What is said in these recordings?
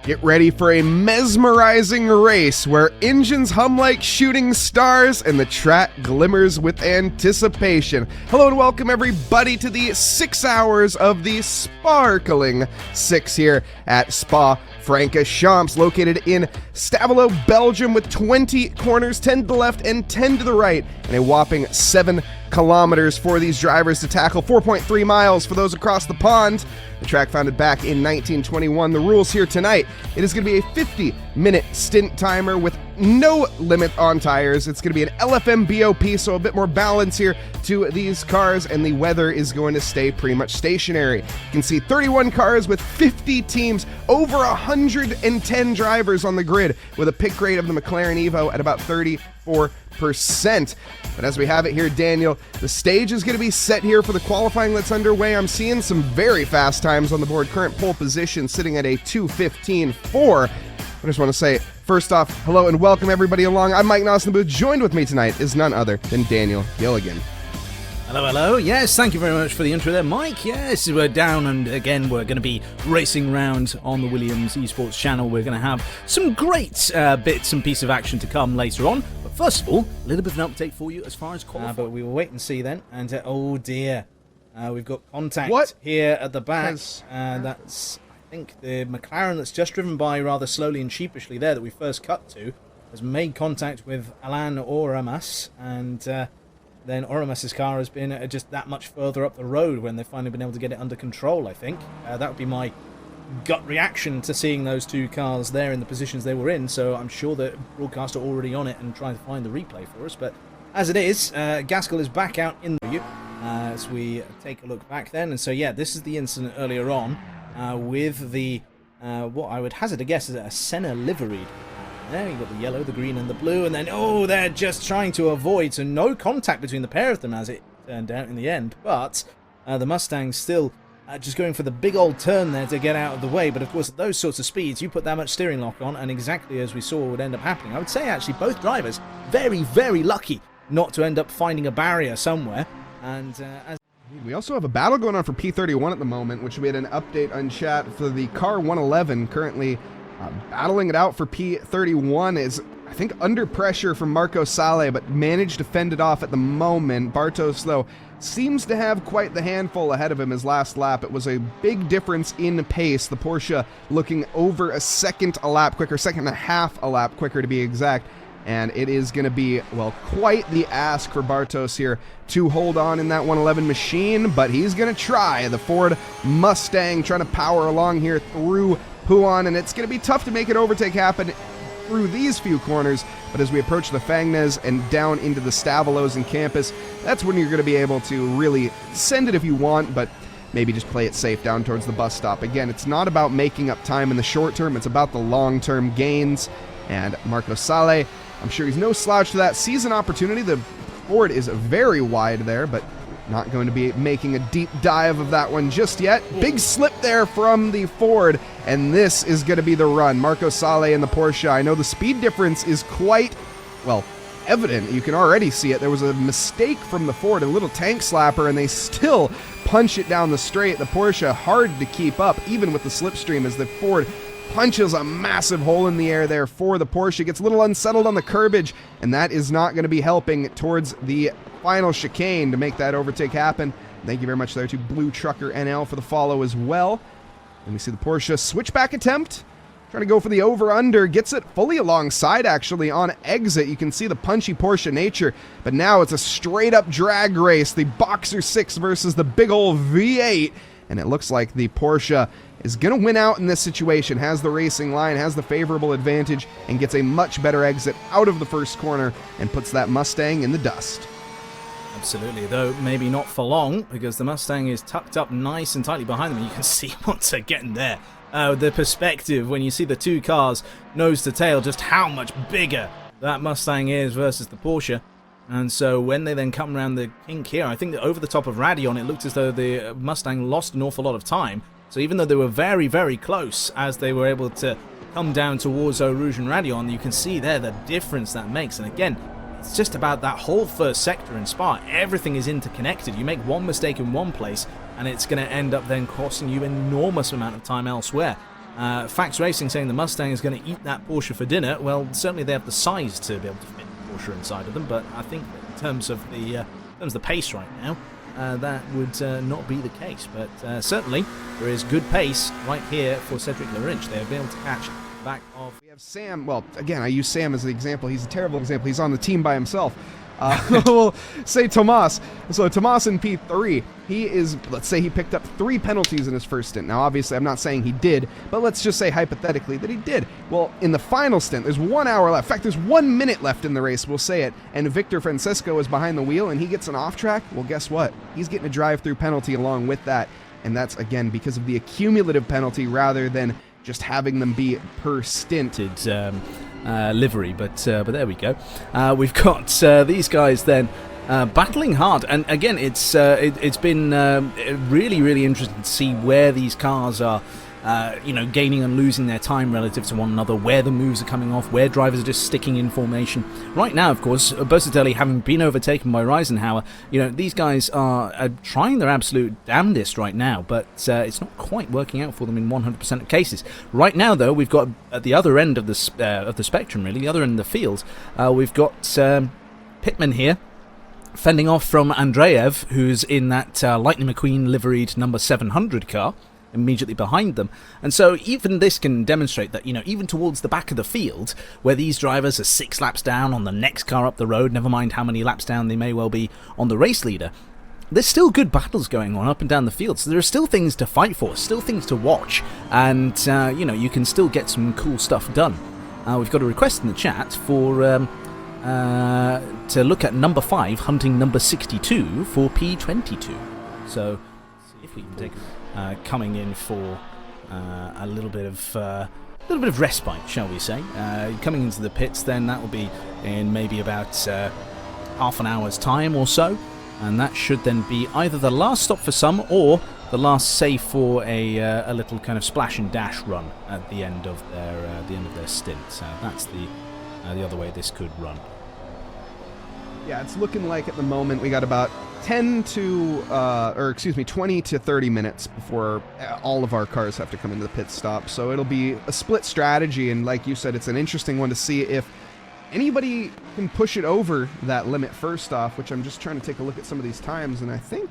Get ready for a mesmerizing race where engines hum like shooting stars and the track glimmers with anticipation. Hello and welcome everybody to the 6 hours of the Sparkling 6 here at Spa-Francorchamps, located in Stavelo, Belgium, with 20 corners, 10 to the left and 10 to the right, and a whopping 7 kilometers for these drivers to tackle, 4.3 miles for those across the pond. The track founded back in 1921. The rules here tonight: it is going to be a 50-minute stint timer with no limit on tires. It's going to be an LFM BOP, so a bit more balance here to these cars, and the weather is going to stay pretty much stationary. You can see 31 cars with 50 teams, over 110 drivers on the grid, with a pick grade of the McLaren Evo at about 34%. But as we have it here, Daniel, the stage is going to be set here for the qualifying that's underway. I'm seeing some very fast times on the board. Current pole position sitting at a 2:15.4. I just want to say, first off, hello and welcome everybody along. I'm Mike Noss in the booth. Joined with me tonight is none other than Daniel Gilligan. Hello, hello. Yes, thank you very much for the intro there, Mike. Yes, we're down, and again, we're going to be racing around on the Williams Esports channel. We're going to have some great bits and pieces of action to come later on. But first of all, a little bit of an update for you as far as qualifying. But we will wait and see then. And oh dear, we've got contact here at the back. That's, I think, the McLaren that's just driven by rather slowly and sheepishly there that we first cut to has made contact with Alain Oramas, and then Oramas's car has been just that much further up the road when they've finally been able to get it under control, I think. That would be my gut reaction to seeing those two cars there in the positions they were in, so I'm sure the broadcast are already on it and trying to find the replay for us. But as it is, Gaskell is back out in the view as we take a look back then. And so, yeah, this is the incident earlier on with the, what I would hazard a guess is a Senna livery. There you've got the yellow, the green and the blue, and then, oh, they're just trying to avoid, so no contact between the pair of them as it turned out in the end. But the Mustang's still just going for the big old turn there to get out of the way. But of course, at those sorts of speeds, you put that much steering lock on, and exactly as we saw would end up happening. I would say, actually, both drivers very, very lucky not to end up finding a barrier somewhere. And we also have a battle going on for P31 at the moment, which we had an update on chat for the car 111 currently. Battling it out for P31 is, I think, under pressure from Marco Sale, but managed to fend it off at the moment. Bartos, though, seems to have quite the handful ahead of him his last lap. It was a big difference in pace. The Porsche looking over a second a lap quicker, second and a half a lap quicker to be exact. And it is going to be, well, quite the ask for Bartos here to hold on in that 111 machine, but he's going to try. The Ford Mustang trying to power along here through Huan, and it's going to be tough to make an overtake happen through these few corners, but as we approach the Fagnes and down into the Stavelos and Campus, that's when you're going to be able to really send it if you want, but maybe just play it safe down towards the bus stop. Again, it's not about making up time in the short term, it's about the long-term gains, and Marco Sale, I'm sure he's no slouch to that. Sees an opportunity. The Ford is very wide there, but not going to be making a deep dive of that one just yet. Big slip there from the Ford, and this is going to be the run. Marco Sale and the Porsche. I know the speed difference is quite, well, evident. You can already see it. There was a mistake from the Ford, a little tank slapper, and they still punch it down the straight. The Porsche hard to keep up, even with the slipstream, as the Ford punches a massive hole in the air there for the Porsche. Gets a little unsettled on the curbage, and that is not going to be helping towards the final chicane to make that overtake happen. Thank you very much there to Blue Trucker NL for the follow as well. And we see the Porsche switchback attempt, trying to go for the over-under, gets it fully alongside actually on exit. You can see the punchy Porsche nature, but now it's a straight-up drag race. The Boxer 6 versus the big old V8, and it looks like the Porsche is going to win out in this situation, has the racing line, has the favorable advantage, and gets a much better exit out of the first corner and puts that Mustang in the dust. Absolutely, though maybe not for long, because the Mustang is tucked up nice and tightly behind them, and you can see once they're getting there, the perspective when you see the two cars nose to tail, just how much bigger that Mustang is versus the Porsche. And so when they then come around the kink here, I think that over the top of Radion, it looked as though the Mustang lost an awful lot of time. So even though they were very, very close as they were able to come down towards Eau Rouge and Radion, you can see there the difference that makes. And again, it's just about that whole first sector in Spa. Everything is interconnected. You make one mistake in one place, and it's going to end up then costing you an enormous amount of time elsewhere. Fax Racing saying the Mustang is going to eat that Porsche for dinner. Well, certainly they have the size to be able to fit the Porsche inside of them, but I think that in terms of the pace right now, that would not be the case. But certainly there is good pace right here for Cedric Larinch. They'll be able to catch the back of... We have Sam. Well, again, I use Sam as the example. He's a terrible example. He's on the team by himself. We'll say Tomas. So Tomas in P3, he is, let's say he picked up 3 penalties in his first stint. Now, obviously, I'm not saying he did, but let's just say hypothetically that he did. Well, in the final stint, there's 1 hour left. In fact, there's 1 minute left in the race, we'll say it, and Victor Francesco is behind the wheel, and he gets an off track. Well, guess what? He's getting a drive-through penalty along with that, and that's, again, because of the accumulative penalty rather than just having them be per stint. Livery, but there we go. We've got these guys then battling hard, and again, it's been really interesting to see where these cars are, gaining and losing their time relative to one another, where the moves are coming off, where drivers are just sticking in formation. Right now, of course, Bossatelli having been overtaken by Reisenhauer, these guys are trying their absolute damnedest right now, but it's not quite working out for them in 100% of cases. Right now, though, we've got at the other end of the spectrum, really, the other end of the field, we've got Pittman here, fending off from Andreev, who's in that Lightning McQueen liveried number 700 car, immediately behind them. And so even this can demonstrate that, even towards the back of the field, where these drivers are 6 laps down on the next car up the road, never mind how many laps down they may well be on the race leader, there's still good battles going on up and down the field. So there are still things to fight for, still things to watch, and, you can still get some cool stuff done. We've got a request in the chat for... to look at number 5 hunting number 62 for P22. So if we can take coming in for a little bit of respite, shall we say, coming into the pits, then that will be in maybe about half an hour's time or so, and that should then be either the last stop for some or the last save for a little kind of splash and dash run at the end of their stint. So that's the other way this could run. Yeah, it's looking like at the moment we got about 20 to 30 minutes before all of our cars have to come into the pit stop. So it'll be a split strategy, and like you said, it's an interesting one to see if anybody can push it over that limit first off, which I'm just trying to take a look at some of these times, and I think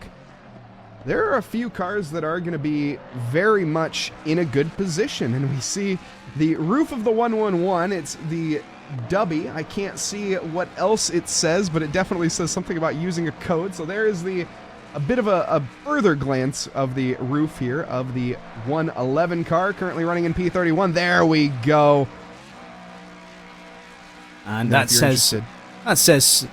there are a few cars that are going to be very much in a good position. And we see the roof of the 111, it's the Dubby. I can't see what else it says, but it definitely says something about using a code. So there is a bit of a further glance of the roof here of the 111 car, currently running in P31. There we go. And that says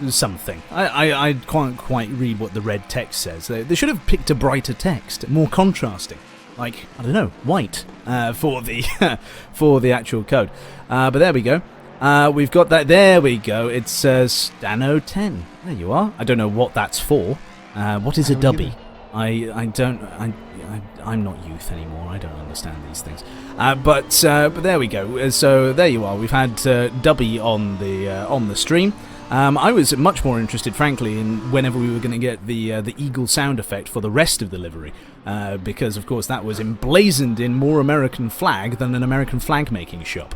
something. I can't quite read what the red text says. They should have picked a brighter text, more contrasting. Like, I don't know, white for the actual code. But there we go. We've got that. There we go. It says Stano 10. There you are. I don't know what that's for. What is a dubby? I'm not youth anymore. I don't understand these things. But there we go. So there you are. We've had Dubby on the stream. I was much more interested, frankly, in whenever we were going to get the eagle sound effect for the rest of the livery, because of course that was emblazoned in more American flag than an American flag making shop.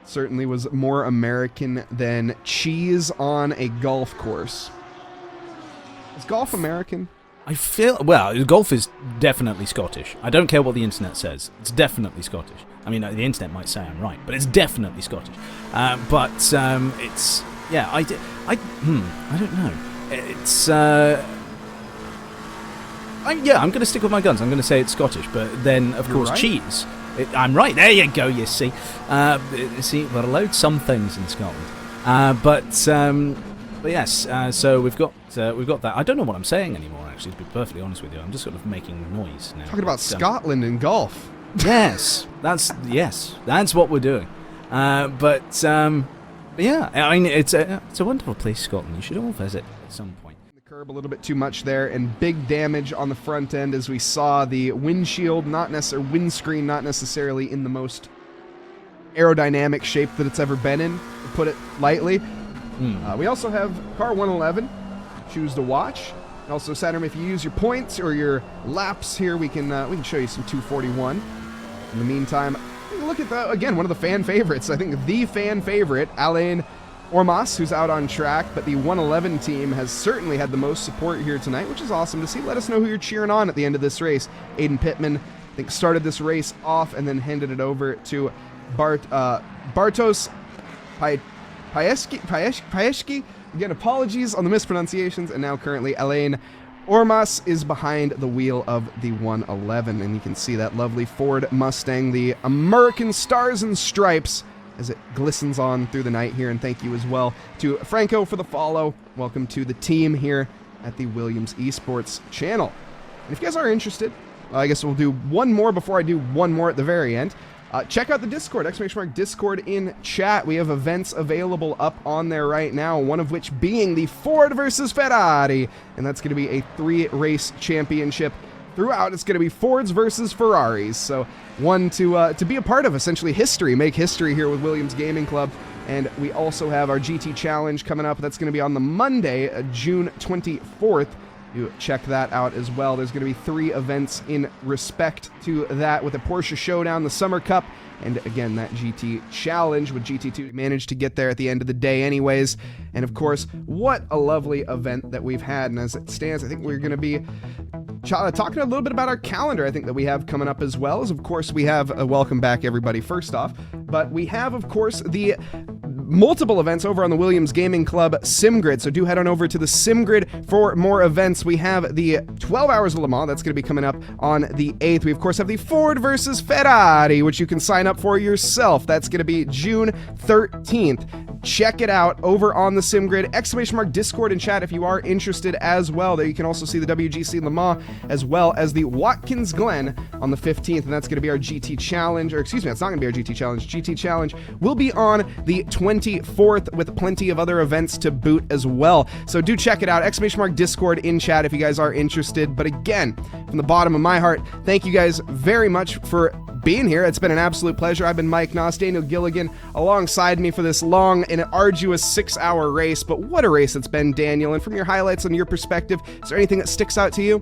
Certainly was more American than cheese on a golf course. Is golf American? Golf is definitely Scottish. I don't care what the internet says. It's definitely Scottish. I mean, the internet might say I'm right, but it's definitely Scottish. It's... Yeah, I don't know. It's... I'm going to stick with my guns. I'm going to say it's Scottish, but then, of course, right. Cheese... I'm right. There you go. You see, we're allowed some things in Scotland, but yes. So we've got that. I don't know what I'm saying anymore. Actually, to be perfectly honest with you, I'm just sort of making noise now. Talking about Scotland and golf. Yes, that's what we're doing. But yeah, I mean, it's a wonderful place, Scotland. You should all visit at some point. Curb a little bit too much there, and big damage on the front end as we saw the windshield, windscreen not necessarily in the most aerodynamic shape that it's ever been in, to put it lightly. We also have car 111, choose to watch. Also, Saturn, if you use your points or your laps here, we can show you some 241. In the meantime, look at again, one of the fan favorites. I think the fan favorite, Alain Ormas, who's out on track, but the 111 team has certainly had the most support here tonight, which is awesome to see. Let us know who you're cheering on at the end of this race. Aiden Pittman, I think, started this race off and then handed it over to Bartosz Pieski. Again, apologies on the mispronunciations, and now currently Alain Ormas is behind the wheel of the 111, and you can see that lovely Ford Mustang, the American Stars and Stripes, as it glistens on through the night here. And thank you as well to Franco for the follow. Welcome to the team here at the Williams Esports channel. And if you guys are interested, I guess we'll do one more before I do one more at the very end. Check out the Discord, !Discord in chat. We have events available up on there right now, one of which being the Ford versus Ferrari, and that's going to be a 3-race championship. Throughout, it's going to be Fords versus Ferraris, so one to be a part of, essentially history, make history here with Williams Gaming Club. And we also have our GT Challenge coming up. That's going to be on the Monday, June 24th. You check that out as well. There's going to be 3 events in respect to that, with a Porsche Showdown, the Summer Cup, and again, that GT Challenge with GT2 managed to get there at the end of the day anyways. And of course, what a lovely event that we've had. And as it stands, I think we're going to be talking a little bit about our calendar, I think, that we have coming up, as well as, of course, we have a welcome back, everybody, first off. But we have, of course, the multiple events over on the Williams Gaming Club SimGrid, so do head on over to the SimGrid for more events. We have the 12 Hours of Le Mans, that's going to be coming up on the 8th. We, of course, have the Ford versus Ferrari, which you can sign up for yourself. That's going to be June 13th. Check it out over on the SimGrid, ! Discord in chat if you are interested as well. There you can also see the WGC Le Mans, as well as the Watkins Glen on the 15th, and that's going to be our GT Challenge, or excuse me, it's not going to be our GT Challenge. GT Challenge will be on the 24th, with plenty of other events to boot as well. So do check it out, ! Discord in chat if you guys are interested. But again, from the bottom of my heart, thank you guys very much for being here. It's been an absolute pleasure. I've been Mike Noss, Daniel Gilligan alongside me for this long and arduous 6-hour race. But what a race it's been, Daniel. And from your highlights and your perspective, is there anything that sticks out to you?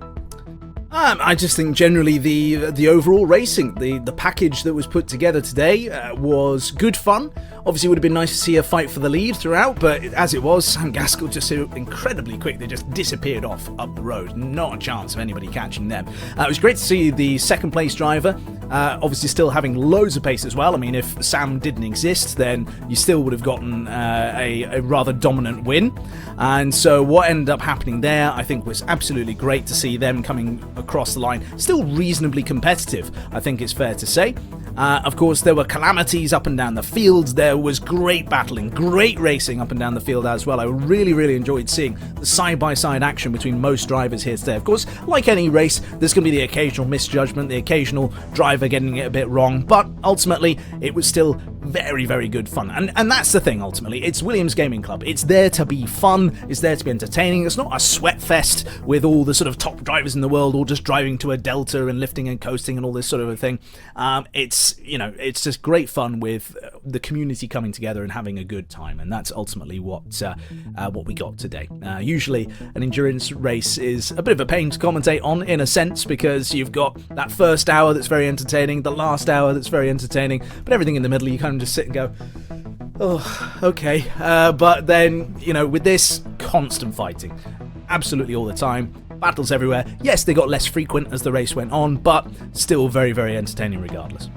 I just think generally the overall racing, the package that was put together today was good fun. Obviously, it would have been nice to see a fight for the lead throughout, but as it was, Sam Gaskell just so incredibly quick. They just disappeared off up the road. Not a chance of anybody catching them. It was great to see the second place driver, obviously still having loads of pace as well. I mean, if Sam didn't exist, then you still would have gotten a rather dominant win. And so what ended up happening there, I think, was absolutely great to see them coming across the line. Still reasonably competitive, I think it's fair to say. Of course, there were calamities up and down the field. There was great battling, great racing up and down the field as well. I really, really enjoyed seeing the side-by-side action between most drivers here today. Of course, like any race, there's going to be the occasional misjudgment, the occasional driver getting it a bit wrong, but ultimately, it was still very, very good fun. And that's the thing, ultimately. It's Williams Gaming Club. It's there to be fun. It's there to be entertaining. It's not a sweat fest with all the sort of top drivers in the world all just driving to a delta and lifting and coasting and all this sort of a thing. It's just great fun with the community coming together and having a good time, and that's ultimately what we got today. Usually, an endurance race is a bit of a pain to commentate on, in a sense, because you've got that first hour that's very entertaining, the last hour that's very entertaining, but everything in the middle, you kind of just sit and go, oh, okay. But then, with this, constant fighting, absolutely all the time. Battles everywhere. Yes, they got less frequent as the race went on, but still very, very entertaining regardless.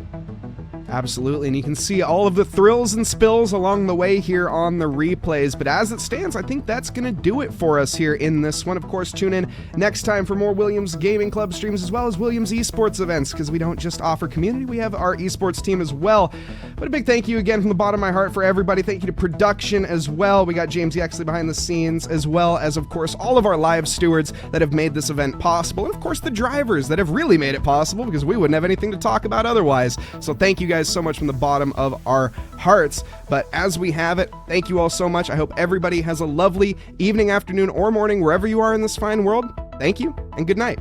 Absolutely, and you can see all of the thrills and spills along the way here on the replays. But as it stands, I think that's going to do it for us here in this one. Of course, tune in next time for more Williams Gaming Club streams, as well as Williams Esports events, because we don't just offer community, we have our esports team as well. But a big thank you again from the bottom of my heart for everybody. Thank you to production as well. We got James Yaxley behind the scenes, as well as, of course, all of our live stewards that have made this event possible, and of course the drivers that have really made it possible, because we wouldn't have anything to talk about otherwise. So thank you guys so much from the bottom of our hearts. But as we have it, thank you all so much. I hope everybody has a lovely evening, afternoon, or morning wherever you are in this fine world. Thank you, and good night.